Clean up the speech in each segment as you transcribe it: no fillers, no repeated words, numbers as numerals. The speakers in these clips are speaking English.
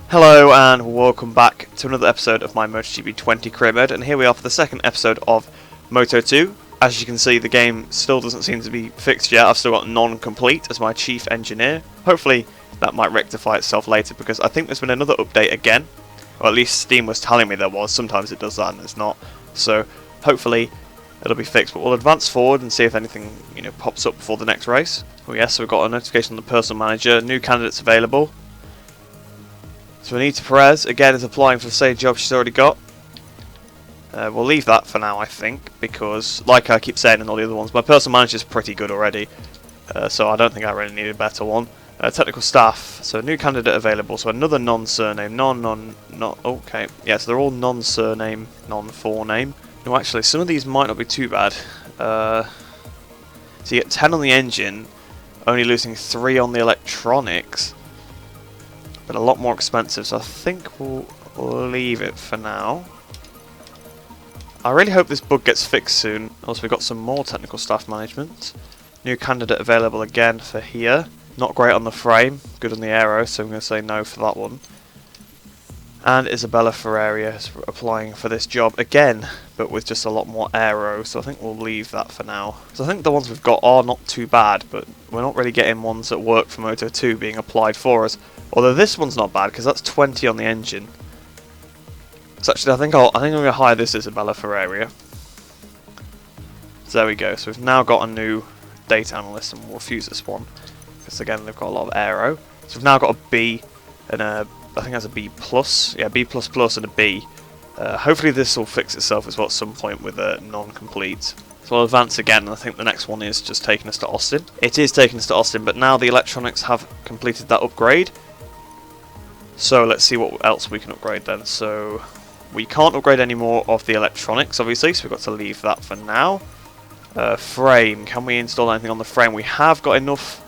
Hello and welcome back to another episode of my MotoGP 20 career mode, and here we are for the second episode of Moto 2. As you can see, the game still doesn't seem to be fixed yet. I've still got non-complete as my chief engineer. Hopefully that might rectify itself later, because I think there's been another update again, or at least Steam was telling me there was. Sometimes it does that and it's not, so hopefully it'll be fixed. But we'll advance forward and see if anything pops up before the next race. Oh yes, so we've got a notification on the personal manager, new candidates available. So Anita Perez, again, is applying for the same job she's already got. We'll leave that for now, I think, because, like I keep saying in all the other ones, my personal manager is pretty good already, so I don't think I really need a better one. Technical staff, so new candidate available, so another non-surname, okay, yeah, so they're all non-surname, non-forename. No, actually, some of these might not be too bad. So you get 10 on the engine, only losing 3 on the electronics. But a lot more expensive, so I think we'll leave it for now. I really hope this bug gets fixed soon. Also, we've got some more technical staff management. New candidate available again for here. Not great on the frame, good on the aero, so I'm going to say no for that one. And Isabella Ferreira is applying for this job again, but with just a lot more aero, so I think we'll leave that for now. So I think the ones we've got are not too bad, but we're not really getting ones that work for Moto 2 being applied for us. Although this one's not bad, because that's 20 on the engine. So actually, I think I'm going to hire this Isabella Ferreira. So there we go. So we've now got a new data analyst, and we'll refuse this one, because again, they've got a lot of aero. So we've now got a B and a, I think that's a B plus, yeah, B plus plus and a B. Hopefully this will fix itself as well at some point with a non-complete. So I'll advance again, and I think the next one is just taking us to Austin. It is taking us to Austin, but now the electronics have completed that upgrade. So let's see what else we can upgrade then. So we can't upgrade any more of the electronics, obviously, so we've got to leave that for now. Frame, can we install anything on the frame? We have got enough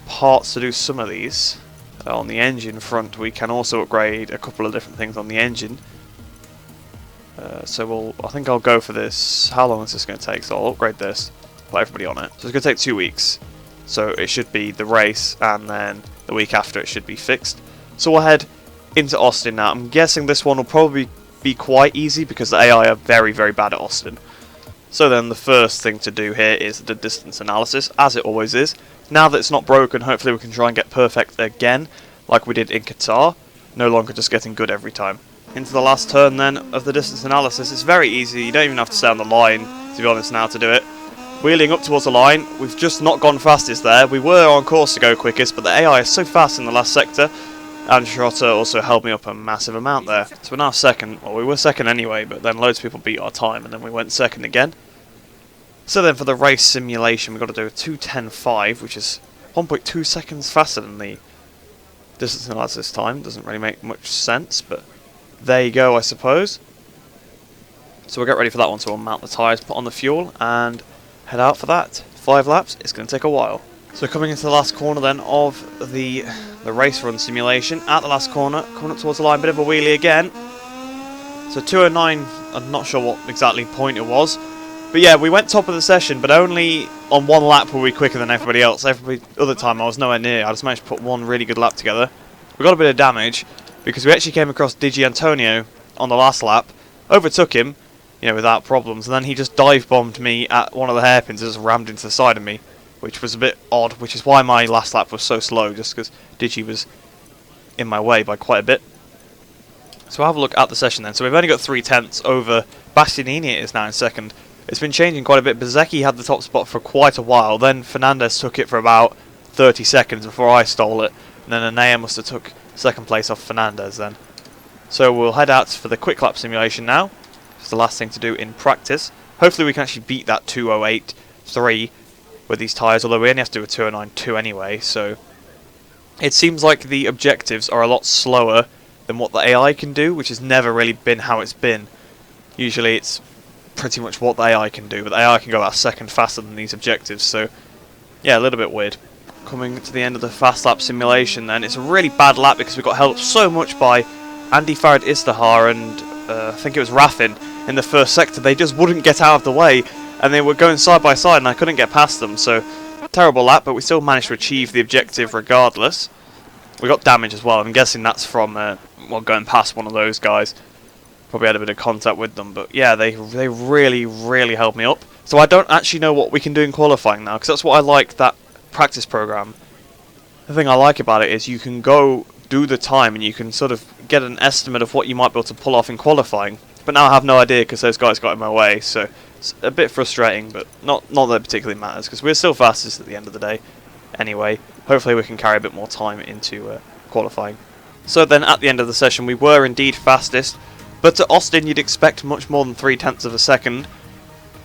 parts to do some of these. On the engine front, we can also upgrade a couple of different things on the engine. So I think I'll go for this. How long is this going to take? So I'll upgrade this, put everybody on it. So it's going to take 2 weeks. So it should be the race, and then the week after it should be fixed. So we'll head into Austin now. I'm guessing this one will probably be quite easy, because the AI are very, very bad at Austin. So then the first thing to do here is the distance analysis, as it always is. Now that it's not broken, hopefully we can try and get perfect again, like we did in Qatar. No longer just getting good every time. Into the last turn then of the distance analysis. It's very easy, you don't even have to stay on the line, to be honest, now to do it. Wheeling up towards the line, we've just not gone fastest there. We were on course to go quickest, but the AI is so fast in the last sector. And Schrotter also held me up a massive amount there. So we're now second. Well, we were second anyway, but then loads of people beat our time, and then we went second again. So then for the race simulation, we've got to do a 2:10.5, which is 1.2 seconds faster than the distance analysis time. Doesn't really make much sense, but there you go, I suppose. So we'll get ready for that one. So we'll mount the tyres, put on the fuel, and head out for that. 5 laps. It's going to take a while. So coming into the last corner then of the race run simulation, at the last corner, coming up towards the line, bit of a wheelie again. So 2:09, I'm not sure what exactly point it was, but yeah, we went top of the session, but only on 1 lap were we quicker than everybody else. Every other time I was nowhere near. I just managed to put 1 really good lap together. We got a bit of damage, because we actually came across Digi Antonio on the last lap, overtook him, without problems, and then he just dive bombed me at one of the hairpins and just rammed into the side of me, which was a bit odd, which is why my last lap was so slow, just because Digi was in my way by quite a bit. So we'll have a look at the session then. So we've only got 3/10 over Bastianini. It is now in second. It's been changing quite a bit. Bezzecchi had the top spot for quite a while, then Fernandez took it for about 30 seconds before I stole it, and then Anea must have took second place off Fernandez then. So we'll head out for the quick lap simulation now. It's the last thing to do in practice. Hopefully we can actually beat that 2:08.3 with these tyres, although we only have to do a 2:09.2 anyway, so it seems like the objectives are a lot slower than what the AI can do, which has never really been how it's been. Usually it's pretty much what the AI can do, but the AI can go about a second faster than these objectives, so yeah, a little bit weird. Coming to the end of the fast lap simulation then, it's a really bad lap because we got held up so much by Andy Farid Istahar and I think it was Raffin in the first sector. They just wouldn't get out of the way, and they were going side by side and I couldn't get past them, so terrible lap, but we still managed to achieve the objective regardless. We got damage as well. I'm guessing that's from well, going past one of those guys. Probably had a bit of contact with them, but yeah, they really helped me up. So I don't actually know what we can do in qualifying now, because that's what I like, that practice program. The thing I like about it is you can go do the time and you can sort of get an estimate of what you might be able to pull off in qualifying. But now I have no idea because those guys got in my way, so it's a bit frustrating, but not that it particularly matters, because we're still fastest at the end of the day. Anyway, hopefully we can carry a bit more time into qualifying. So then at the end of the session we were indeed fastest, but at Austin you'd expect much more than 0.3 of a second.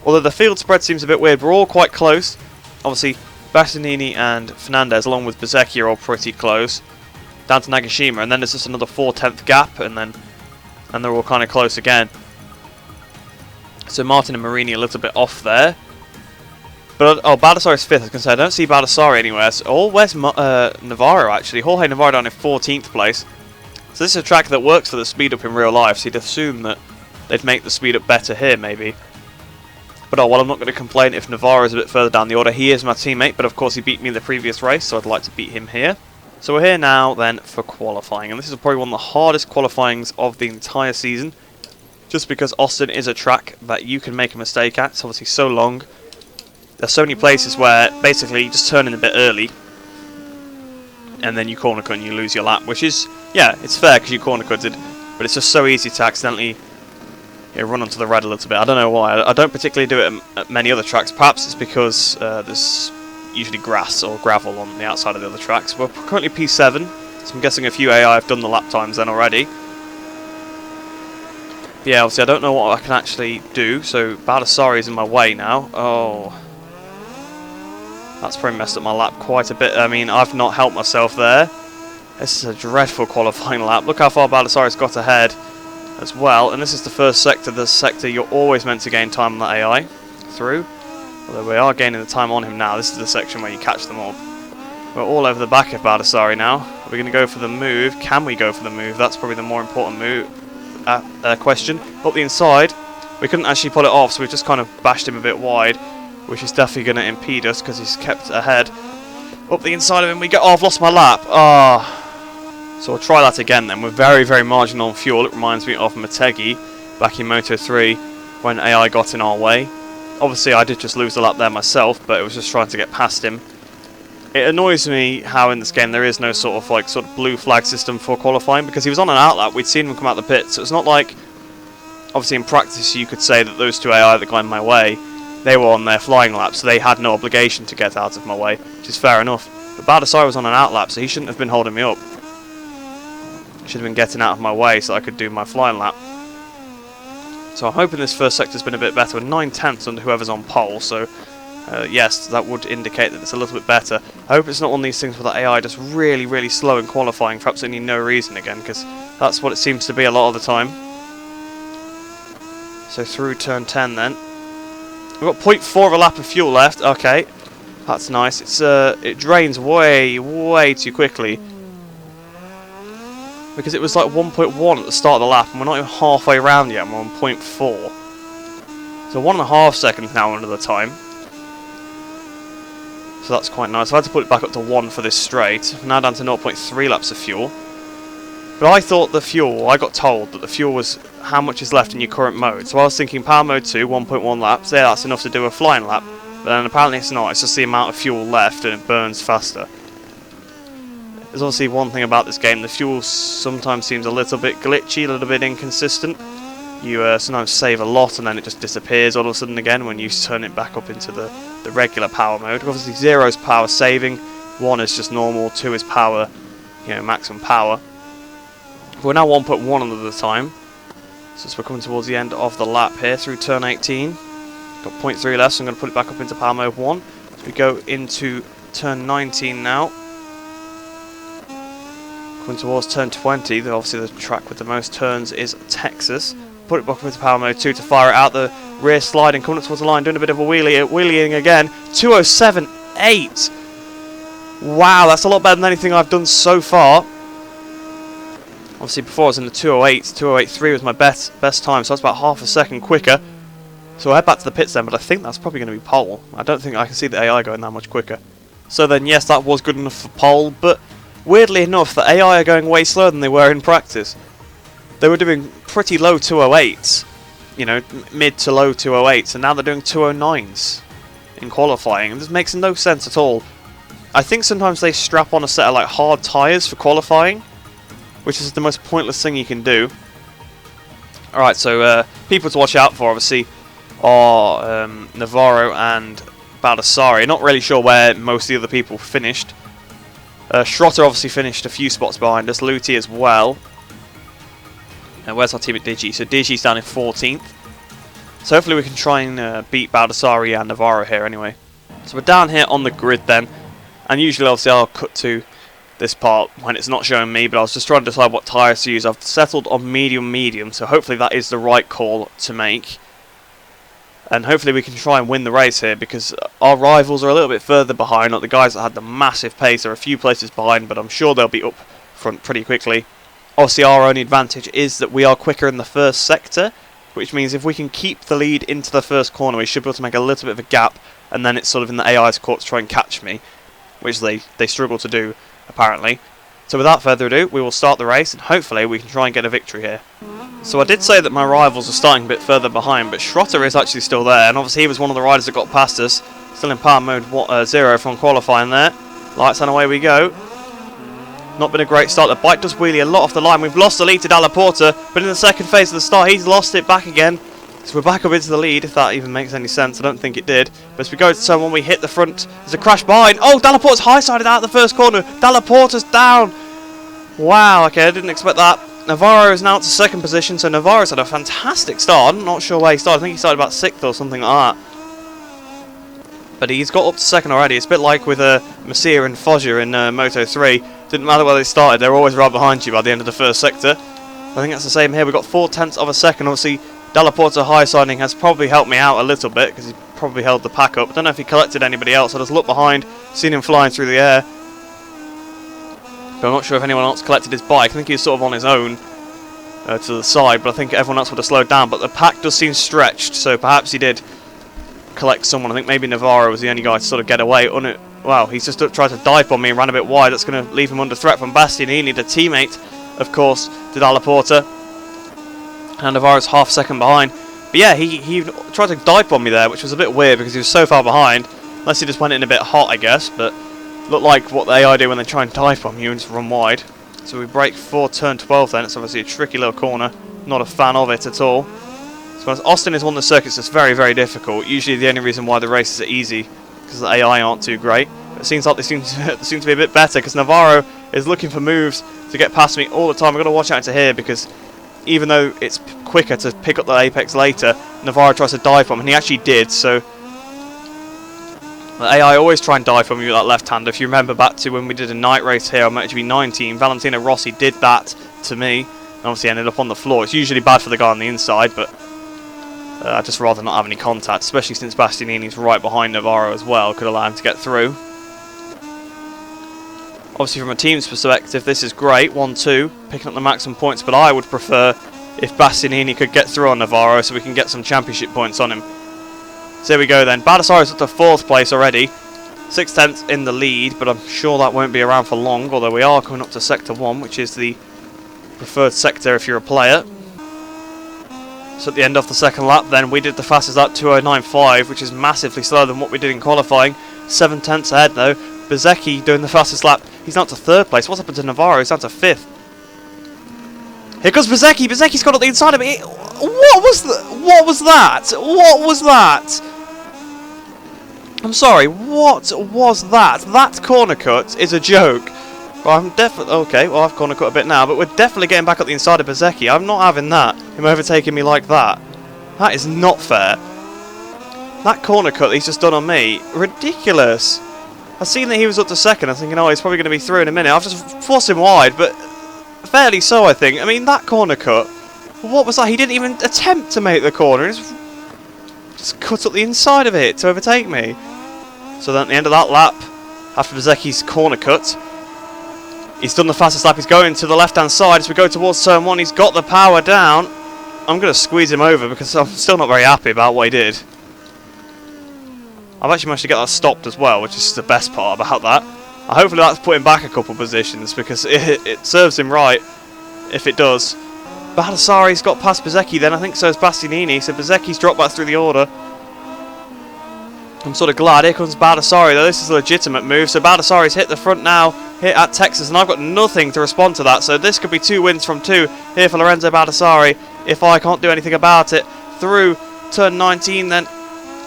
Although the field spread seems a bit weird, we're all quite close. Obviously Bastianini and Fernandez along with Bezzecchi are all pretty close. Down to Nagashima, and then there's just another 0.4 gap, and they're all kind of close again. So Martin and Marini a little bit off there. But, oh, Baldassarre's 5th, I was going to say, I don't see Baldassarre anywhere. So, oh, where's Navarro, actually? Jorge Navarro down in 14th place. So this is a track that works for the speed up in real life, so you'd assume that they'd make the speed up better here, maybe. But, oh, well, I'm not going to complain if Navarro's a bit further down the order. He is my teammate, but of course he beat me in the previous race, so I'd like to beat him here. So we're here now, then, for qualifying. And this is probably one of the hardest qualifyings of the entire season. Just because Austin is a track that you can make a mistake at. It's obviously so long. There's so many places where basically you just turn in a bit early and then you corner cut and you lose your lap, which is, yeah, it's fair because you corner cutted, but it's just so easy to accidentally run onto the red a little bit. I don't know why. I don't particularly do it at many other tracks. Perhaps it's because there's usually grass or gravel on the outside of the other tracks. We're currently P7, so I'm guessing a few AI have done the lap times then already. Yeah, obviously I don't know what I can actually do, so Baldassarre is in my way now. Oh, that's probably messed up my lap quite a bit. I mean, I've not helped myself there. This is a dreadful qualifying lap. Look how far Baldassarre's got ahead as well. And this is the first sector, the sector you're always meant to gain time on that AI through. Although we are gaining the time on him now. This is the section where you catch them all. We're all over the back of Baldassarre now. Are we going to go for the move? Can we go for the move? That's probably the more important question. Up the inside, we couldn't actually pull it off, so we've just kind of bashed him a bit wide, which is definitely going to impede us because he's kept ahead. Up the inside of him we go. Oh, I've lost my lap. So we'll try that again then. We're very marginal on fuel. It reminds me of Motegi back in Moto 3 when AI got in our way. Obviously I did just lose the lap there myself, but it was just trying to get past him. It annoys me how in this game there is no sort of blue flag system for qualifying, because he was on an outlap. We'd seen him come out the pit, so it's not like, obviously in practice you could say that those two AI that got in my way, they were on their flying lap, so they had no obligation to get out of my way, which is fair enough. But Baldassarre was on an outlap, so he shouldn't have been holding me up. He should have been getting out of my way so I could do my flying lap. So I'm hoping this first sector's been a bit better. We're 9/10 under whoever's on pole, so yes, that would indicate that it's a little bit better. I hope it's not one of these things where the AI just really slow in qualifying for absolutely no reason again, because that's what it seems to be a lot of the time. So through turn 10 then. We've got 0.4 of a lap of fuel left. Okay, that's nice. It drains way too quickly, because it was like 1.1 at the start of the lap, and we're not even halfway around yet. We're on 0.4. So 1.5 seconds now under the time. So that's quite nice. I had to put it back up to 1 for this straight. Now down to 0.3 laps of fuel. But I thought the fuel, I got told that the fuel was how much is left in your current mode. So I was thinking power mode 2, 1.1 laps. Yeah, that's enough to do a flying lap. But then apparently it's not. It's just the amount of fuel left and it burns faster. There's obviously one thing about this game. The fuel sometimes seems a little bit glitchy, a little bit inconsistent. You sometimes save a lot and then it just disappears all of a sudden again when you turn it back up into the regular power mode. Obviously 0 is power saving, 1 is just normal, 2 is power, maximum power. We're now 1.1 under the time, so as we're coming towards the end of the lap here through turn 18. Got 0.3 left, so I'm going to put it back up into power mode 1. So we go into turn 19 now. Coming towards turn 20, obviously the track with the most turns is Texas. Put it back up into power mode 2 to fire it out the rear sliding, coming up towards the line, doing a bit of a wheeling again. 2:07.8. Wow, that's a lot better than anything I've done so far. Obviously before I was in the 2:08, 2:08.3 was my best time, so that's about half a second quicker. So I head back to the pits then, but I think that's probably going to be pole. I don't think I can see the AI going that much quicker. So then yes, that was good enough for pole, but weirdly enough, the AI are going way slower than they were in practice. They were doing pretty low 208s, you know, mid to low 208s, and now they're doing 209s in qualifying, and this makes no sense at all. I think sometimes they strap on a set of like hard tyres for qualifying, which is the most pointless thing you can do. Alright, so people to watch out for obviously are Navarro and Baldassarri. Not really sure where most of the other people finished. Schrotter obviously finished a few spots behind us, Luti as well. And where's our team at Digi? So Digi's down in 14th. So hopefully we can try and beat Baldassarri and Navarro here anyway. So we're down here on the grid then. And usually obviously I'll cut to this part when it's not showing me, but I was just trying to decide what tyres to use. I've settled on medium, so hopefully that is the right call to make. And hopefully we can try and win the race here, because our rivals are a little bit further behind. Like the guys that had the massive pace are a few places behind, but I'm sure they'll be up front pretty quickly. Obviously our only advantage is that we are quicker in the first sector, which means if we can keep the lead into the first corner, we should be able to make a little bit of a gap, and then it's sort of in the AI's court to try and catch me, which they struggle to do, apparently. So without further ado, we will start the race, and hopefully we can try and get a victory here. So I did say that my rivals are starting a bit further behind, but Schrotter is actually still there, and obviously he was one of the riders that got past us. Still in power mode 0 from qualifying there. Lights and away we go. Not been a great start. The bike does wheelie a lot off the line. We've lost the lead to Dalla Porta, but in the second phase of the start, he's lost it back again. So we're back up into the lead, if that even makes any sense. I don't think it did. But as we go to turn one, we hit the front. There's a crash behind. Oh, Dalla Porta's high-sided out the first corner. Dalla Porta's down. Wow, okay, I didn't expect that. Navarro is now to second position, so Navarro's had a fantastic start. I'm not sure where he started. I think he started about 6th or something like that. But he's got up to second already. It's a bit like with Masia and Foggia in Moto 3. Didn't matter where they started, they were always right behind you by the end of the first sector. I think that's the same here. We've got 0.4 of a second. Obviously, Dalla Porta high-siding has probably helped me out a little bit, because he probably held the pack up. I don't know if he collected anybody else. I just looked behind, seen him flying through the air. But I'm not sure if anyone else collected his bike. I think he was sort of on his own to the side, but I think everyone else would have slowed down. But the pack does seem stretched, so perhaps he did collect someone. I think maybe Navarro was the only guy to sort of get away on it. Wow, he's just tried to dive on me and ran a bit wide. That's going to leave him under threat from Bastianini, the teammate, of course, to Dalla Porta. And Navarro's half second behind. But yeah, he tried to dive on me there, which was a bit weird because he was so far behind. Unless he just went in a bit hot, I guess. But looked like what the AI do when they try and dive bomb you and just run wide. So we break for turn 12 then. It's obviously a tricky little corner. Not a fan of it at all. So Austin is one of the circuits that's very, very difficult. Usually the only reason why the races are easy because the AI aren't too great. But it seems like they seem to be a bit better because Navarro is looking for moves to get past me all the time. I've got to watch out into here because even though it's quicker to pick up the apex later, Navarro tries to dive bomb, and he actually did. So the AI always try and dive bomb you with that left hand. If you remember back to when we did a night race here on MotoGP 19, Valentino Rossi did that to me, and obviously ended up on the floor. It's usually bad for the guy on the inside, but I'd just rather not have any contact, especially since Bastianini's right behind Navarro as well, could allow him to get through. Obviously from a team's perspective this is great, 1-2, picking up the maximum points, but I would prefer if Bastianini could get through on Navarro so we can get some championship points on him. So here we go then, Baldassarri's up to 4th place already, 6/10 in the lead, but I'm sure that won't be around for long, although we are coming up to Sector 1, which is the preferred sector if you're a player. So at the end of the second lap then, we did the fastest lap, 2:09.5, which is massively slower than what we did in qualifying. 7/10 ahead though. Bezzecchi doing the fastest lap. He's down to 3rd place. What's happened to Navarro? He's down to 5th. Here comes Bezzecchi. Bezzecchi's got on the inside of me. What was that? What was that? What was that? I'm sorry. What was that? That corner cut is a joke. Well, I'm definitely okay. Well, I've corner cut a bit now, but we're definitely getting back up the inside of Bezzecchi. I'm not having that. Him overtaking me like that. That is not fair. That corner cut he's just done on me, ridiculous. I seen that he was up to 2nd. I was thinking, oh, he's probably going to be through in a minute. I've just forced him wide, but fairly so, I think. I mean, that corner cut. What was that? He didn't even attempt to make the corner. He just cut up the inside of it to overtake me. So then at the end of that lap, after Bezzecchi's corner cut, he's done the fastest lap. He's going to the left-hand side as we go towards turn 1. He's got the power down. I'm going to squeeze him over because I'm still not very happy about what he did. I've actually managed to get that stopped as well, which is the best part about that. Hopefully that's put him back a couple positions, because it serves him right if it does. Baldassarri's got past Bezzecchi then, I think so is Bastianini, so Bezzecchi's dropped back through the order. I'm sort of glad. Here comes Baldassarri, though. This is a legitimate move. So Baldassarri's hit the front now, hit at Texas, and I've got nothing to respond to that. So this could be 2 wins from 2 here for Lorenzo Baldassarri if I can't do anything about it. Through turn 19 then,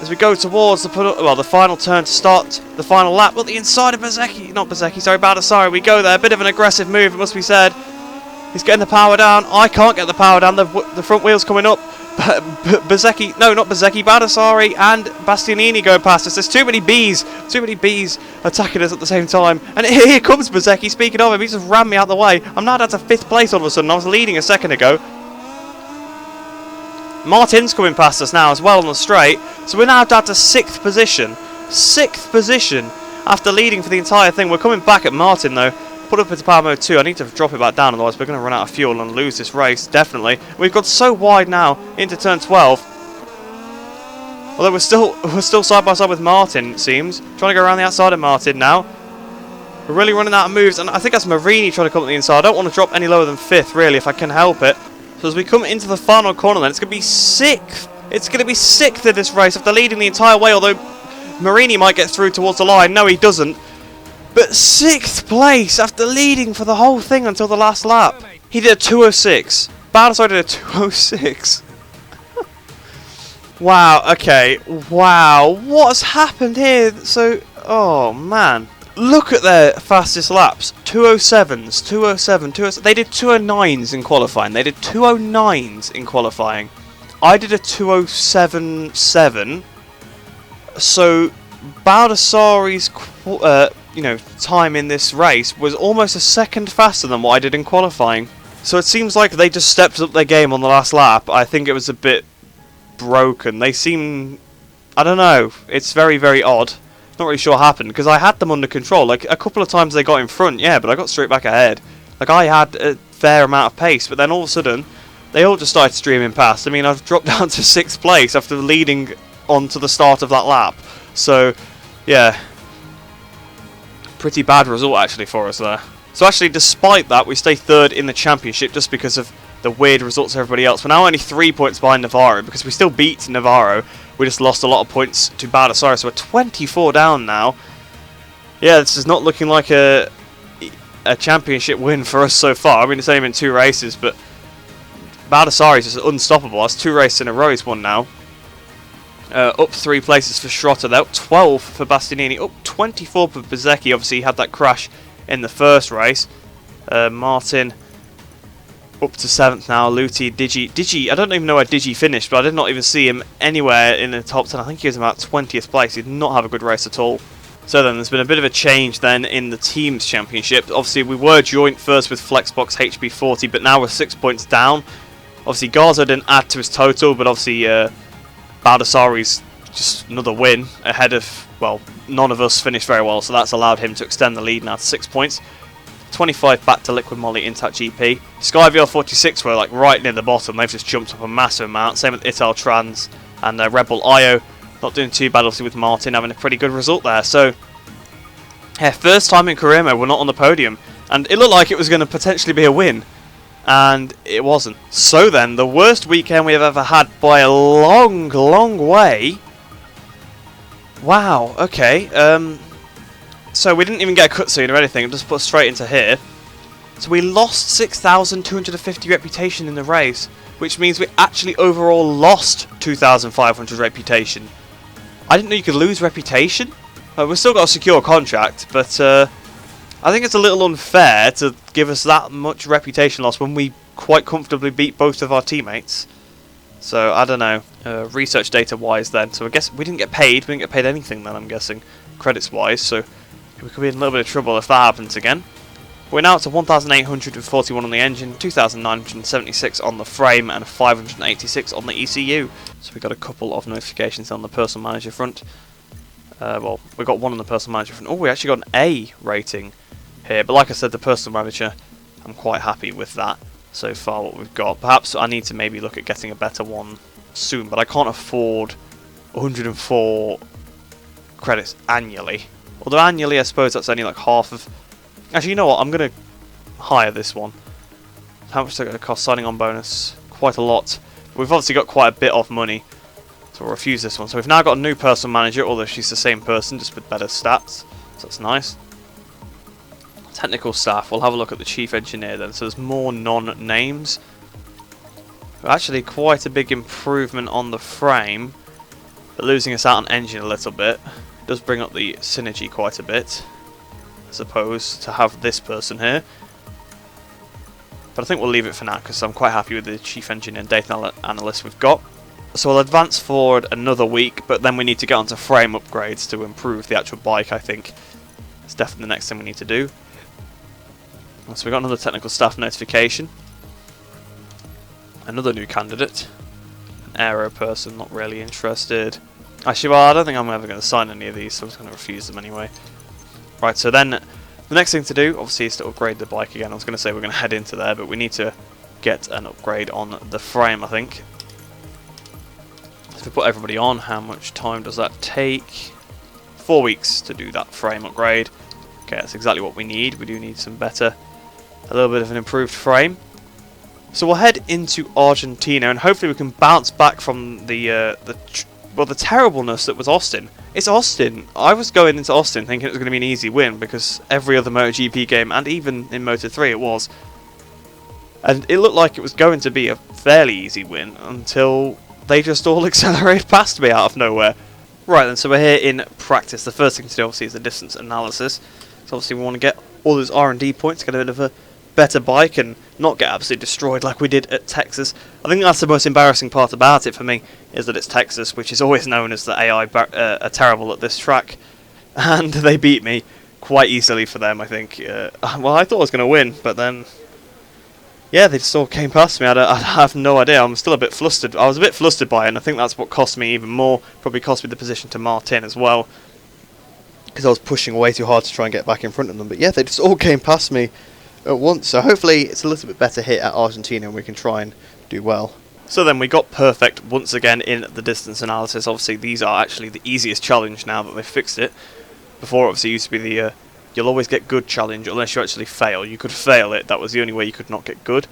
as we go towards the final turn to start the final lap. Well, the inside of Bezzecchi, not Bezzecchi, sorry, Baldassarri. We go there. A bit of an aggressive move, it must be said. He's getting the power down. I can't get the power down. The front wheel's coming up. Bezzecchi, no, not Bezzecchi, Baldassarri and Bastianini going past us. There's too many bees attacking us at the same time. And here comes Bezzecchi. Speaking of him, he just ran me out the way. I'm now down to 5th place all of a sudden. I was leading a second ago. Martin's coming past us now as well on the straight. So we're now down to 6th position. 6th position after leading for the entire thing. We're coming back at Martin though. Put up into power mode 2. I need to drop it back down, otherwise we're going to run out of fuel and lose this race, definitely. We've got so wide now into turn 12. Although we're still side by side with Martin, it seems. Trying to go around the outside of Martin now. We're really running out of moves, and I think that's Marini trying to come up the inside. I don't want to drop any lower than 5th, really, if I can help it. So as we come into the final corner then, it's going to be 6th. It's going to be 6th in this race after leading the entire way, although Marini might get through towards the line. No, he doesn't. But 6th place after leading for the whole thing until the last lap. He did a 2:06. Baldassarri did a 2:06. Wow, okay. Wow, what's happened here? So, oh man. Look at their fastest laps. 2:07s, 2:07, 2:07. They did 2:09s in qualifying. They did 2:09s in qualifying. I did a 2:07.7. So, Baldassarri's time in this race was almost a second faster than what I did in qualifying. So it seems like they just stepped up their game on the last lap. I think it was a bit broken. They seem, I don't know, it's very, very odd. Not really sure what happened, because I had them under control. Like, a couple of times they got in front, yeah, but I got straight back ahead. Like, I had a fair amount of pace, but then all of a sudden, they all just started streaming past. I mean, I've dropped down to 6th place after leading on to the start of that lap. So, yeah. Pretty bad result actually for us there. So actually, despite that, we stay 3rd in the championship just because of the weird results of everybody else. We're now only 3 points behind Navarro because we still beat Navarro. We just lost a lot of points to Baldassarri, so we're 24 down now. Yeah, this is not looking like a championship win for us so far. I mean, it's only been 2 races, but Baldassarri is just unstoppable. That's 2 races in a row he's won now. Up 3 places for Schrotter, though. 12 for Bastianini. Up 24 for Bezzecchi. Obviously, he had that crash in the first race. Martin up to 7th now. Luti, Digi. I don't even know where Digi finished, but I did not even see him anywhere in the top 10. I think he was about 20th place. He did not have a good race at all. So then, there's been a bit of a change then in the teams championship. Obviously, we were joint first with Flexbox HB40, but now we're 6 points down. Obviously, Garza didn't add to his total, but obviously Baldassarri's just another win ahead of, well, none of us finished very well, so that's allowed him to extend the lead now to 6 points. 25 back to Liquid Molly Intact GP. Skyvr 46 were like right near the bottom. They've just jumped up a massive amount. Same with Ital Trans and Red Bull IO. Not doing too bad, obviously, with Martin having a pretty good result there. So, yeah, first time in career mode, we're not on the podium. And it looked like it was going to potentially be a win. And it wasn't. So then, the worst weekend we have ever had by a long, long way. Wow, okay. So we didn't even get a cutscene or anything, just put straight into here. So we lost 6,250 reputation in the race, which means we actually overall lost 2,500 reputation. I didn't know you could lose reputation. We've still got a secure contract, but I think it's a little unfair to give us that much reputation loss when we quite comfortably beat both of our teammates. So, I don't know, research data wise then. So I guess we didn't get paid. We didn't get paid anything then, I'm guessing, credits wise. So we could be in a little bit of trouble if that happens again. We're now up to 1,841 on the engine, 2,976 on the frame, and 586 on the ECU. So we got a couple of notifications on the personal manager front. Well, we got one on the personal manager front. Oh, we actually got an A rating here. But like I said, the personal manager, I'm quite happy with that so far, what we've got. Perhaps I need to maybe look at getting a better one soon, but I can't afford 104 credits annually. Although annually, I suppose that's only like half of... Actually, you know what? I'm going to hire this one. How much is it going to cost? Signing on bonus. Quite a lot. We've obviously got quite a bit of money. So we'll refuse this one. So we've now got a new personal manager, although she's the same person, just with better stats. So that's nice. Technical staff. We'll have a look at the chief engineer then. So there's more non-names. Actually, quite a big improvement on the frame. But losing us out on engine a little bit. It does bring up the synergy quite a bit, I suppose, to have this person here. But I think we'll leave it for now because I'm quite happy with the chief engineer and data analyst we've got. So we'll advance forward another week, but then we need to get onto frame upgrades to improve the actual bike, I think. It's definitely the next thing we need to do. So we've got another technical staff notification. Another new candidate. An aero person, not really interested. Actually, well, I don't think I'm ever going to sign any of these, so I'm just going to refuse them anyway. Right, so then the next thing to do, obviously, is to upgrade the bike again. I was going to say we're going to head into there, but we need to get an upgrade on the frame, I think. If we put everybody on, how much time does that take? 4 weeks to do that frame upgrade. Okay, that's exactly what we need. We do need some better, a little bit of an improved frame. So we'll head into Argentina, and hopefully we can bounce back from the terribleness that was Austin. It's Austin. I was going into Austin thinking it was going to be an easy win because every other MotoGP game, and even in Moto3 it was. And it looked like it was going to be a fairly easy win until they just all accelerated past me out of nowhere. Right then, so we're here in practice. The first thing to do obviously is the distance analysis. So obviously we want to get all those R&D points, get a bit of a better bike and not get absolutely destroyed like we did at Texas. I think that's the most embarrassing part about it for me, is that it's Texas, which is always known as the AI are terrible at this track, and they beat me quite easily for them, I think. Well, I thought I was going to win, but then, yeah, they just all came past me. I have no idea. I'm still a bit flustered. I was a bit flustered by it, and I think that's what cost me even more. Probably cost me the position to Martin as well, because I was pushing way too hard to try and get back in front of them. But yeah, they just all came past me at once, so hopefully it's a little bit better hit at Argentina and we can try and do well. So then we got perfect once again in the distance analysis. Obviously these are actually the easiest challenge now that they've fixed it. Before obviously it used to be the you'll always get good challenge unless you actually fail. You could fail it, that was the only way you could not get good.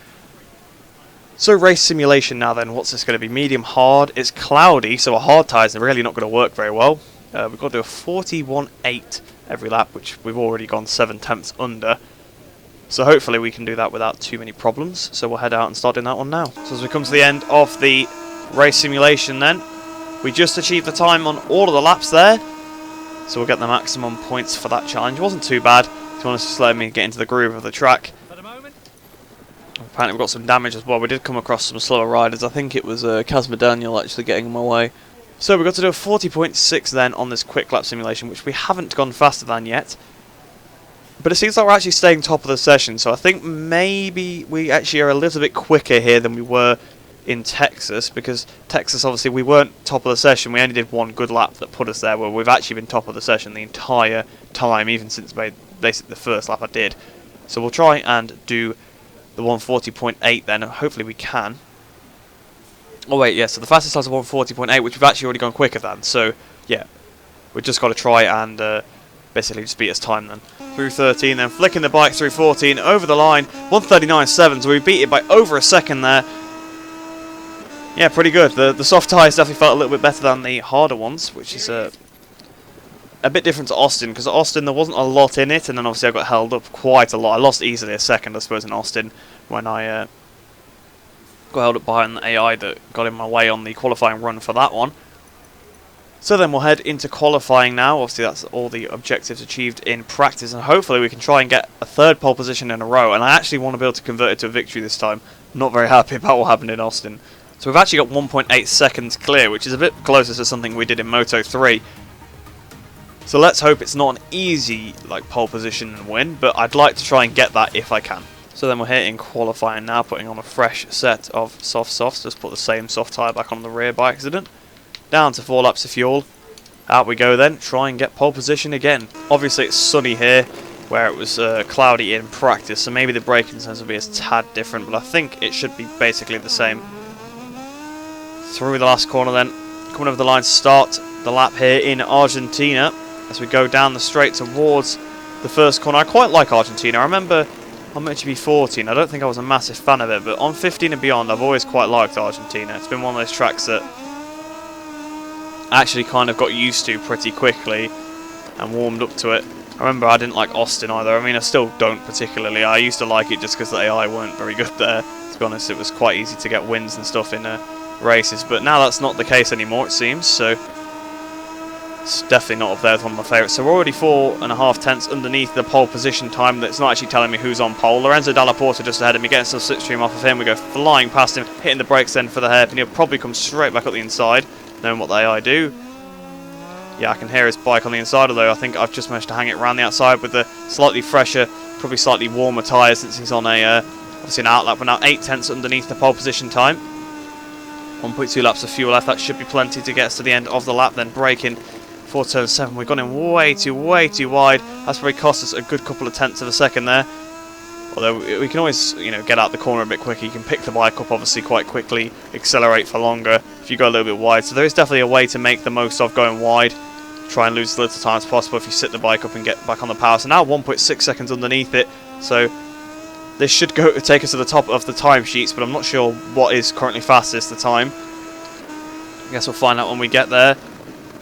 So race simulation now then, what's this going to be? Medium hard, it's cloudy, so a hard tyres are really not going to work very well. We've got to do a 41.8 every lap, which we've already gone 7/10 under. So hopefully we can do that without too many problems. So we'll head out and start doing that one now. So as we come to the end of the race simulation then, we just achieved the time on all of the laps there. So we'll get the maximum points for that challenge. It wasn't too bad. If you want to slow me get into the groove of the track. Apparently we've got some damage as well. We did come across some slower riders. I think it was Casma Daniel actually getting in my way. So we've got to do a 40.6 then on this quick lap simulation, which we haven't gone faster than yet. But it seems like we're actually staying top of the session, so I think maybe we actually are a little bit quicker here than we were in Texas, because Texas obviously we weren't top of the session, we only did one good lap that put us there, where we've actually been top of the session the entire time, even since basically the first lap I did. So we'll try and do the 140.8 then, and hopefully we can. Oh wait, yeah, so the fastest time's 140.8, which we've actually already gone quicker than, so yeah, we've just got to try and basically just beat us time then. Through 13, then flicking the bike through 14, over the line, 139.7, so we beat it by over a second there. Yeah, pretty good. The soft tyres definitely felt a little bit better than the harder ones, which is a bit different to Austin, because at Austin there wasn't a lot in it, and then obviously I got held up quite a lot. I lost easily a second, I suppose, in Austin, when I got held up behind the AI that got in my way on the qualifying run for that one. So then we'll head into qualifying now. Obviously that's all the objectives achieved in practice, and hopefully we can try and get a third pole position in a row, and I actually want to be able to convert it to a victory this time. Not very happy about what happened in Austin. So we've actually got 1.8 seconds clear, which is a bit closer to something we did in Moto3. So let's hope it's not an easy pole position and win, but I'd like to try and get that if I can. So then we're here in qualifying now, putting on a fresh set of softs. Just put the same soft tyre back on the rear by accident. Down to 4 laps of fuel. Out we go then, try and get pole position again. Obviously it's sunny here, where it was cloudy in practice, so maybe the braking sense will be a tad different, but I think it should be basically the same. Through the last corner then, coming over the line to start the lap here in Argentina. as we go down the straight towards the first corner. I quite like Argentina. I remember on MotoGP 14, I don't think I was a massive fan of it, but on 15 and beyond, I've always quite liked Argentina. It's been one of those tracks that I actually kind of got used to pretty quickly and warmed up to it. I remember I didn't like Austin either. I mean, I still don't particularly. I used to like it just because the AI weren't very good there. To be honest, it was quite easy to get wins and stuff in races, but now that's not the case anymore, it seems, so it's definitely not up there as one of my favourites. So we're already 4.5 tenths underneath the pole position time. That's not actually telling me who's on pole. Lorenzo Dalla Porta just ahead of me, getting some slipstream off of him. We go flying past him, hitting the brakes then for the hairpin. He'll probably come straight back up the inside, knowing what the AI do. Yeah, I can hear his bike on the inside, although I think I've just managed to hang it around the outside with the slightly fresher, probably slightly warmer tyres since he's on a obviously an outlap. We're now 8 tenths underneath the pole position time. 1.2 laps of fuel left. That should be plenty to get us to the end of the lap. Then braking for turn 7. We've gone in way too wide. That's probably cost us a good couple of tenths of a second there. Although we can always, you know, get out the corner a bit quicker. You can pick the bike up obviously quite quickly, accelerate for longer if you go a little bit wide. So there is definitely a way to make the most of going wide. Try and lose as little time as possible if you sit the bike up and get back on the power. So now 1.6 seconds underneath it. So this should take us to the top of the timesheets, but I'm not sure what is currently fastest the time. I guess we'll find out when we get there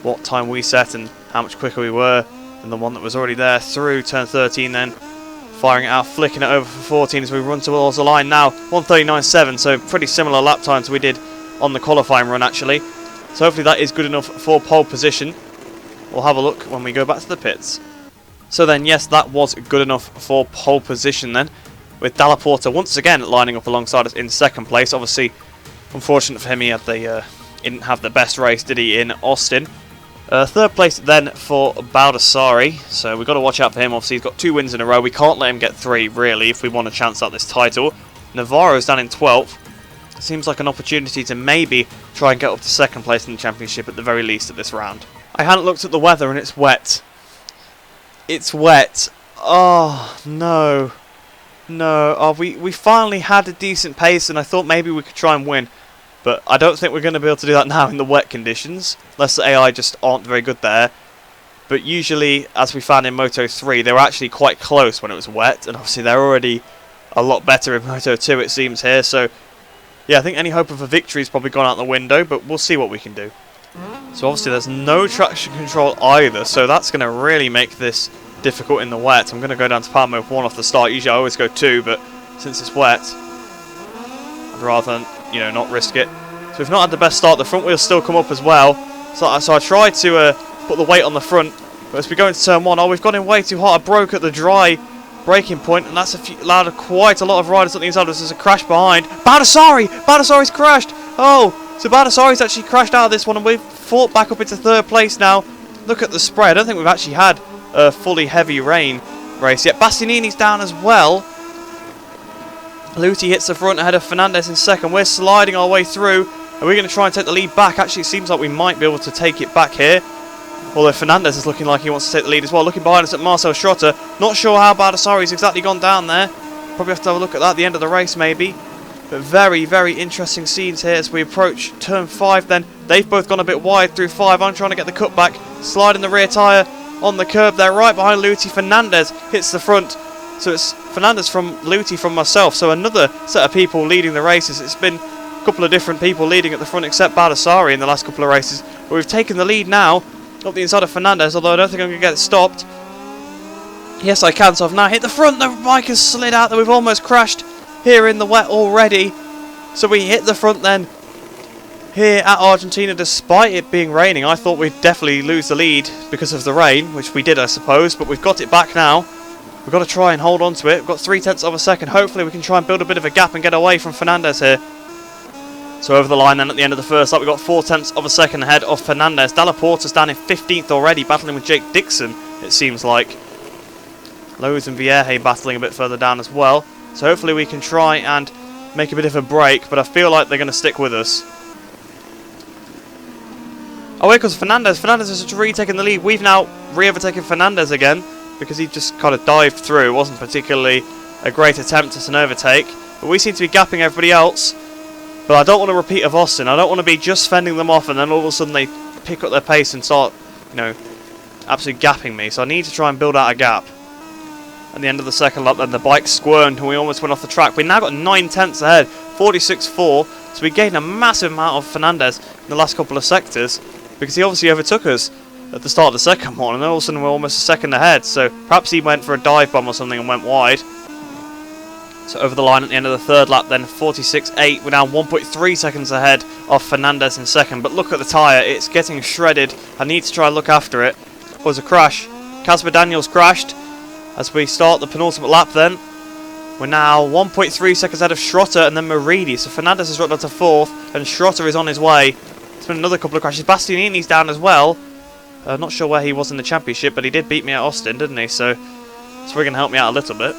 what time we set and how much quicker we were than the one that was already there through turn 13, then firing it out, flicking it over for 14 as we run towards the line now. 1:39.7, so pretty similar lap times we did on the qualifying run actually. So hopefully that is good enough for pole position. We'll have a look when we go back to the pits. So then, yes, that was good enough for pole position then, with Dalla Porta once again lining up alongside us in second place. Obviously, unfortunate for him, he didn't have the best race, did he, in Austin. Third place then for Baldassarri, so we've got to watch out for him. Obviously, he's got 2 wins in a row. We can't let him get 3, really, if we want a chance at this title. Navarro's down in 12th. Seems like an opportunity to maybe try and get up to second place in the championship at the very least at this round. I hadn't looked at the weather and it's wet. It's wet. Oh, no. No. Oh, we finally had a decent pace and I thought maybe we could try and win. But I don't think we're going to be able to do that now in the wet conditions. Unless the AI just aren't very good there. But usually, as we found in Moto 3, they were actually quite close when it was wet. And obviously they're already a lot better in Moto 2, it seems here. So, yeah, I think any hope of a victory has probably gone out the window. But we'll see what we can do. So obviously there's no traction control either, so that's going to really make this difficult in the wet. I'm going to go down to power mode 1 off the start. Usually I always go 2, but since it's wet, I'd rather, you know, not risk it. So we've not had the best start. The front wheels still come up as well. So I tried to put the weight on the front, but as we go into turn 1, oh, we've gone in way too hot. I broke at the dry braking point, and that's allowed quite a lot of riders on the inside. There's a crash behind. Baldassarri's crashed. Oh. So Baldassarri's actually crashed out of this one and we've fought back up into 3rd place now. Look at the spray. I don't think we've actually had a fully heavy rain race yet. Bastianini's down as well. Luti hits the front ahead of Fernandez in 2nd. We're sliding our way through. Are we going to try and take the lead back? Actually, it seems like we might be able to take it back here. Although Fernandez is looking like he wants to take the lead as well. Looking behind us at Marcel Schrotter. Not sure how Baldassarri's exactly gone down there. Probably have to have a look at that at the end of the race maybe. But very, very interesting scenes here as we approach turn 5 then. They've both gone a bit wide through 5. I'm trying to get the cutback. Sliding the rear tyre on the curb there. Right behind Luti. Fernandez hits the front. So it's Fernandez from Luti from myself. So another set of people leading the races. It's been a couple of different people leading at the front except Baldassarri in the last couple of races. But we've taken the lead now up the inside of Fernandez. Although I don't think I'm going to get it stopped. Yes, I can. So I've now hit the front. The bike has slid out there. We've almost crashed here in the wet already. So we hit the front then here at Argentina despite it being raining. I thought we'd definitely lose the lead because of the rain, which we did I suppose, but we've got it back now. We've got to try and hold on to it. We've got 3 tenths of a second. Hopefully we can try and build a bit of a gap and get away from Fernandez here. So over the line then at the end of the first lap, we've got 4 tenths of a second ahead of Fernandez. Dalla Porta's down in 15th already, battling with Jake Dixon, it seems like. Lowe's and Vierge battling a bit further down as well. So hopefully we can try and make a bit of a break, but I feel like they're going to stick with us. Oh, here comes Fernandez. Fernandez has retaken the lead. We've now re-overtaken Fernandez again because he just kind of dived through. It wasn't particularly a great attempt at an overtake, but we seem to be gapping everybody else. But I don't want to repeat of Austin. I don't want to be just fending them off and then all of a sudden they pick up their pace and start, you know, absolutely gapping me, so I need to try and build out a gap. At the end of the second lap, then the bike squirmed and we almost went off the track. We now got 9 tenths ahead, 46.4, so we gained a massive amount of Fernandez in the last couple of sectors, because he obviously overtook us at the start of the second one, and then all of a sudden we're almost a second ahead, so perhaps he went for a dive bomb or something and went wide. So over the line at the end of the third lap then, 46.8, we're now 1.3 seconds ahead of Fernandez in second, but look at the tyre, it's getting shredded. I need to try and look after it. Oh, there's a crash. Casper Daniels crashed as we start the penultimate lap then. We're now 1.3 seconds ahead of Schrotter and then Marini, so Fernandez has dropped down to 4th and Schrotter is on his way. There's been another couple of crashes. Bastianini's down as well. Not sure where he was in the championship, but he did beat me at Austin, didn't he? So it's probably going to help me out a little bit.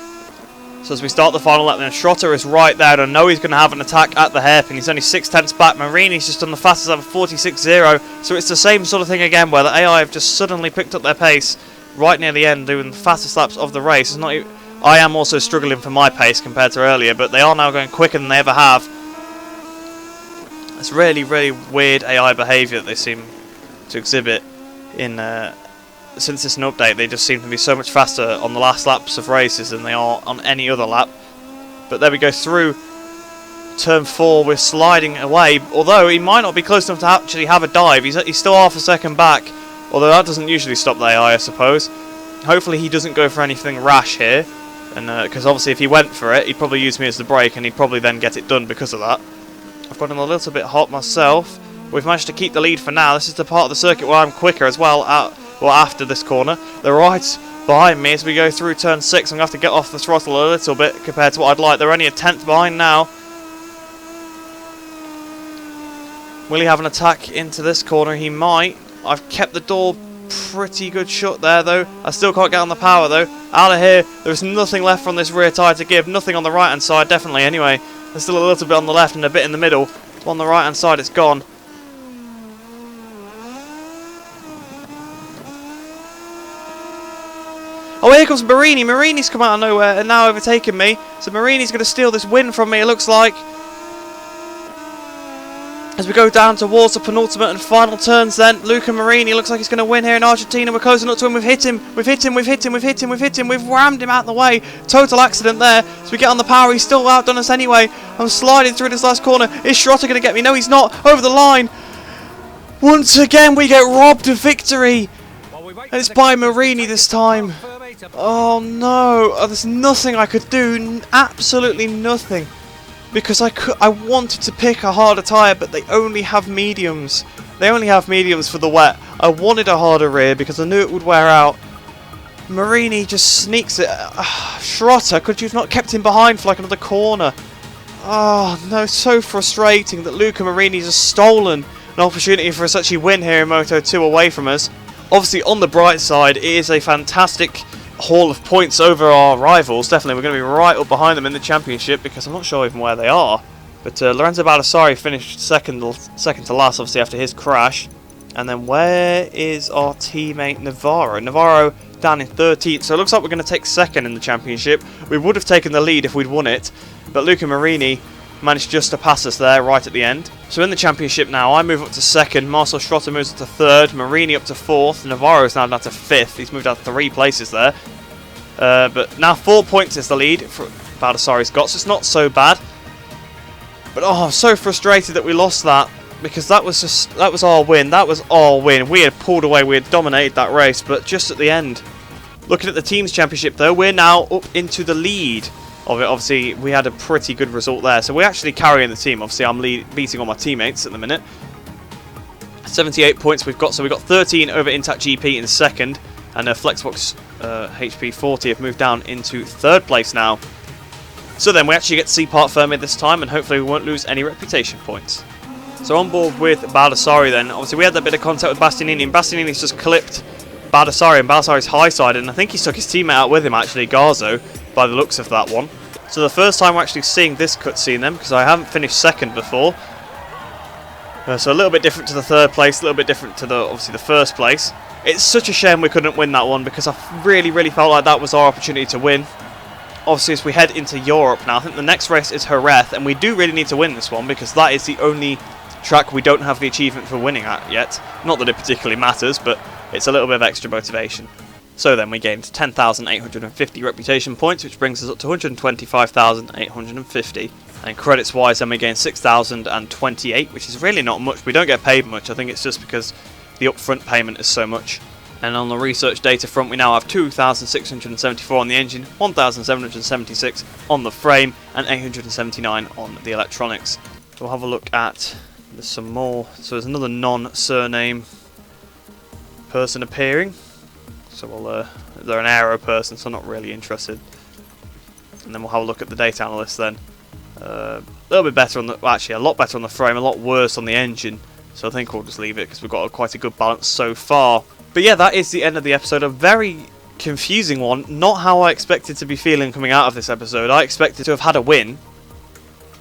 So as we start the final lap then, Schrotter is right there, and I know he's going to have an attack at the hairpin. He's only 6 tenths back. Marini's just on the fastest lap of 46.0. So it's the same sort of thing again, where the AI have just suddenly picked up their pace right near the end, doing the fastest laps of the race. It's not even, I am also struggling for my pace compared to earlier, but they are now going quicker than they ever have. It's really, really weird AI behaviour that they seem to exhibit in since it's an update. They just seem to be so much faster on the last laps of races than they are on any other lap. But there we go, through turn 4, we're sliding away, although he might not be close enough to actually have a dive. He's still half a second back, although that doesn't usually stop the AI, I suppose. Hopefully he doesn't go for anything rash here, and because obviously if he went for it, he'd probably use me as the brake, and he'd probably then get it done because of that. I've gotten a little bit hot myself. We've managed to keep the lead for now. This is the part of the circuit where I'm quicker as well, after this corner. They're right behind me as we go through turn 6. I'm going to have to get off the throttle a little bit compared to what I'd like. They're only a 10th behind now. Will he have an attack into this corner? He might. I've kept the door pretty good shut there though. I still can't get on the power though. Out of here, there's nothing left from this rear tyre to give. Nothing on the right hand side, definitely anyway. There's still a little bit on the left and a bit in the middle. On the right hand side it's gone. Oh, here comes Marini. Marini's come out of nowhere and now overtaken me. So Marini's going to steal this win from me, it looks like. As we go down towards the penultimate and final turns then, Luca Marini looks like he's going to win here in Argentina. We're closing up to him. We've hit him. We've hit him. We've hit him. We've hit him. We've hit him. We've rammed him out of the way. Total accident there. So we get on the power. He's still outdone us anyway. I'm sliding through this last corner. Is Schrotter going to get me? No, he's not. Over the line. Once again, we get robbed of victory. And it's by Marini this time. Oh no. Oh, there's nothing I could do. Absolutely nothing. Because I wanted to pick a harder tyre, but they only have mediums. They only have mediums for the wet. I wanted a harder rear because I knew it would wear out. Marini just sneaks it. Schrotter, could you have not kept him behind for like another corner? Oh no, so frustrating that Luca Marini's just stolen an opportunity for us to actually win here in Moto 2 away from us. Obviously, on the bright side, it is a fantastic haul of points over our rivals. Definitely we're going to be right up behind them in the championship because I'm not sure even where they are, but Lorenzo Baldassarri finished second to last obviously after his crash. And then where is our teammate Navarro down in 13th, so it looks like we're going to take second in the championship. We would have taken the lead if we'd won it, but Luca Marini managed just to pass us there right at the end. So in the championship now, I move up to second, Marcel Schrotter moves up to third, Marini up to fourth, Navarro's now down to fifth. He's moved out 3 places there. But now 4 points is the lead for Baldassarri's got, so it's not so bad. But oh, I'm so frustrated that we lost that, because that was our win. That was our win. We had pulled away, we had dominated that race, but just at the end. Looking at the team's championship though, we're now up into the lead of it. Obviously, we had a pretty good result there, so we're actually carrying the team. Obviously, I'm beating all my teammates at the minute. 78 points we've got, so we've got 13 over Intact GP in second, and Flexbox HP 40 have moved down into third place now. So then we actually get to see Part Fermi this time, and hopefully we won't lose any reputation points. So on board with Baldassarri then, obviously we had that bit of contact with Bastianini, and Bastianini's just clipped Baldassarri, and Baldassarri's high-sided, and I think he's took his teammate out with him actually, Garzo, by the looks of that one. So the first time we're actually seeing this cutscene then, because I haven't finished second before. So a little bit different to the third place, a little bit different to obviously the first place. It's such a shame we couldn't win that one, because I really felt like that was our opportunity to win. Obviously, as we head into Europe now, I think the next race is Jerez, and we do really need to win this one, because that is the only track we don't have the achievement for winning at yet. Not that it particularly matters, but it's a little bit of extra motivation. So then we gained 10,850 reputation points, which brings us up to 125,850. And credits wise, then we gained 6,028, which is really not much. We don't get paid much. I think it's just because the upfront payment is so much. And on the research data front, we now have 2,674 on the engine, 1,776 on the frame, and 879 on the electronics. So we'll have a look at, there's some more. So there's another non-surname person appearing. So they're an aero person, so I'm not really interested. And then we'll have a look at the data analyst then. A little bit better on the, well, actually a lot better on the frame, a lot worse on the engine. So I think we'll just leave it because we've got quite a good balance so far. But yeah, that is the end of the episode. A very confusing one. Not how I expected to be feeling coming out of this episode. I expected to have had a win,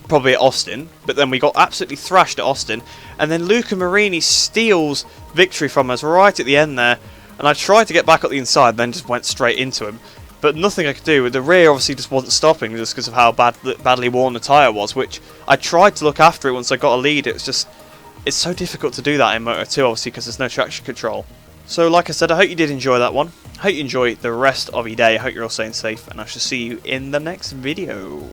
probably at Austin, but then we got absolutely thrashed at Austin. And then Luca Marini steals victory from us right at the end there. And I tried to get back up the inside, then just went straight into him. But nothing I could do. The rear obviously just wasn't stopping just because of how badly worn the tyre was, which I tried to look after it once I got a lead. It's so difficult to do that in Moto 2, obviously, because there's no traction control. So like I said, I hope you did enjoy that one. I hope you enjoy the rest of your day. I hope you're all staying safe, and I shall see you in the next video.